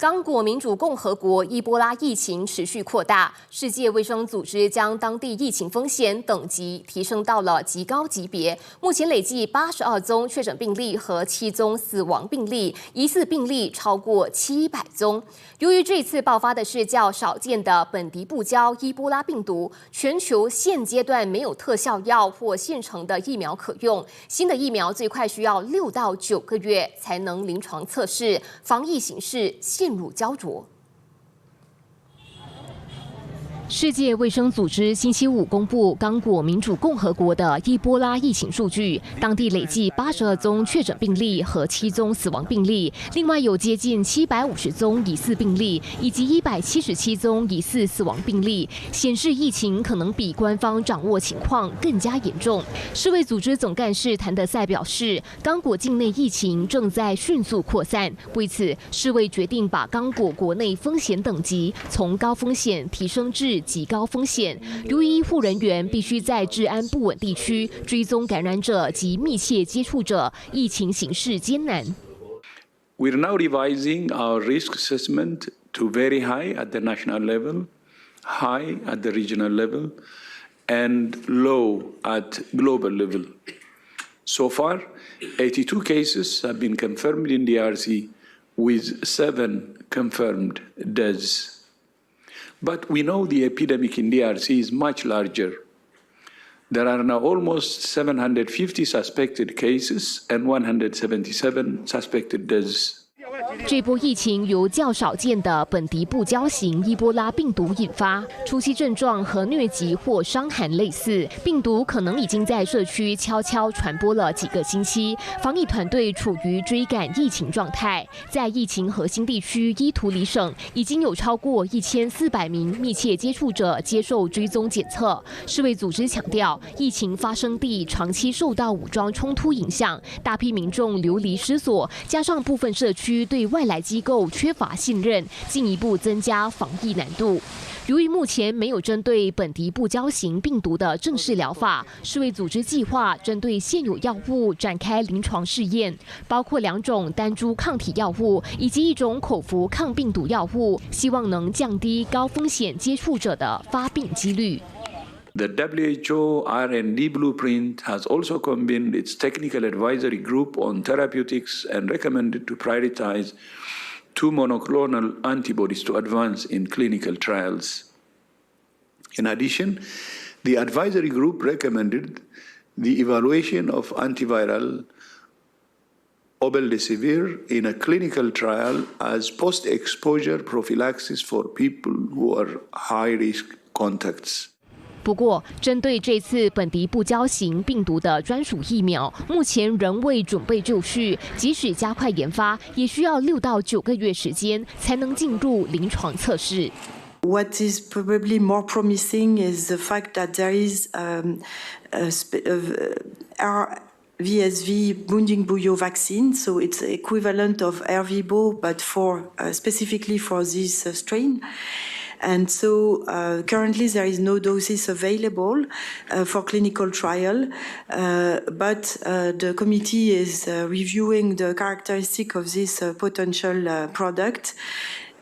刚果民主共和国伊波拉疫情持续扩大，世界卫生组织将当地疫情风险等级提升到了极高级别。目前累计82宗确诊病例和7宗死亡病例，疑似病例超过700宗。由于这次爆发的是较少见的本迪布胶伊波拉病毒，全球现阶段没有特效药或现成的疫苗可用，新的疫苗最快需要6到9个月才能临床测试，防疫形势陷入焦灼。世界卫生组织星期五公布刚果民主共和国的伊波拉疫情数据，当地累计82宗确诊病例和7宗死亡病例，另外有接近750宗疑似病例以及177宗疑似死亡病例，显示疫情可能比官方掌握情况更加严重。世卫组织总干事谭德赛表示，刚果境内疫情正在迅速扩散，为此世卫决定把刚果国内风险等级从高风险提升至极高风险，由于医护人员必须在治安不稳地区追踪感染者及密切接触者，疫情形势艰难。We're now revising our risk assessment to very high at the national level, high at the regional level, and low at global level. So far, 82 cases have been confirmed in DRC, with 7 confirmed deaths. But we know the epidemic in DRC is much larger. There are now almost 750 suspected cases and 177 suspected deaths. 这波疫情由较少见的本迪布胶型伊波拉病毒引发，初期症状和疟疾或伤寒类似，病毒可能已经在社区悄悄传播了几个星期。防疫团队处于追赶疫情状态，在疫情核心地区伊图里省，已经有超过1400名密切接触者接受追踪检测。世卫组织强调，疫情发生地长期受到武装冲突影响，大批民众流离失所，加上部分社区对外来机构缺乏信任，进一步增加防疫难度。由于目前没有针对本迪布胶型病毒的正式疗法，世卫组织计划针对现有药物展开临床试验，包括2种单株抗体药物以及1种口服抗病毒药物，希望能降低高风险接触者的发病几率。The WHO R&D blueprint has also convened its technical advisory group on therapeutics and recommended to prioritize 2 monoclonal antibodies to advance in clinical trials. In addition, the advisory group recommended the evaluation of antiviral obeldesivir in a clinical trial as post-exposure prophylaxis for people who are high-risk contacts. 不过，针对这次本迪布胶型病毒的专属疫苗，目前仍未准备就绪，即使加快研发，也需要6到9个月时间才能进入临床测试。What is probably more promising is the fact that there is RVSV Bundibugyo vaccine, so it's equivalent of Ervebo, but specifically for this strain. And so currently there is no doses available for clinical trial, but the committee is reviewing the characteristic of this potential product.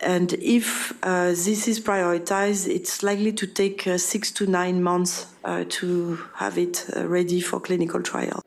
And if this is prioritized, it's likely to take 6 to 9 months to have it ready for clinical trial.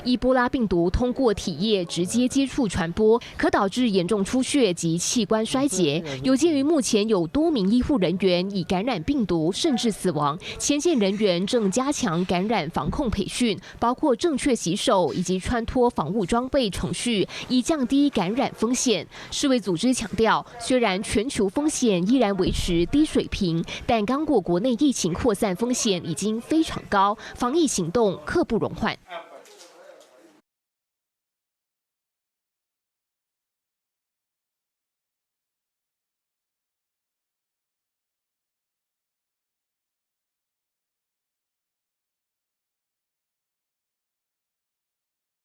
伊波拉病毒通过体液直接接触传播，可导致严重出血及器官衰竭。有鉴于目前有多名医护人员已感染病毒，甚至死亡，前线人员正加强感染防控培训，包括正确洗手以及穿脱防护装备程序，以降低感染风险。世卫组织强调，虽然全球风险依然维持低水平，但刚果国内疫情扩散风险已经非常高，防疫行动刻不容缓。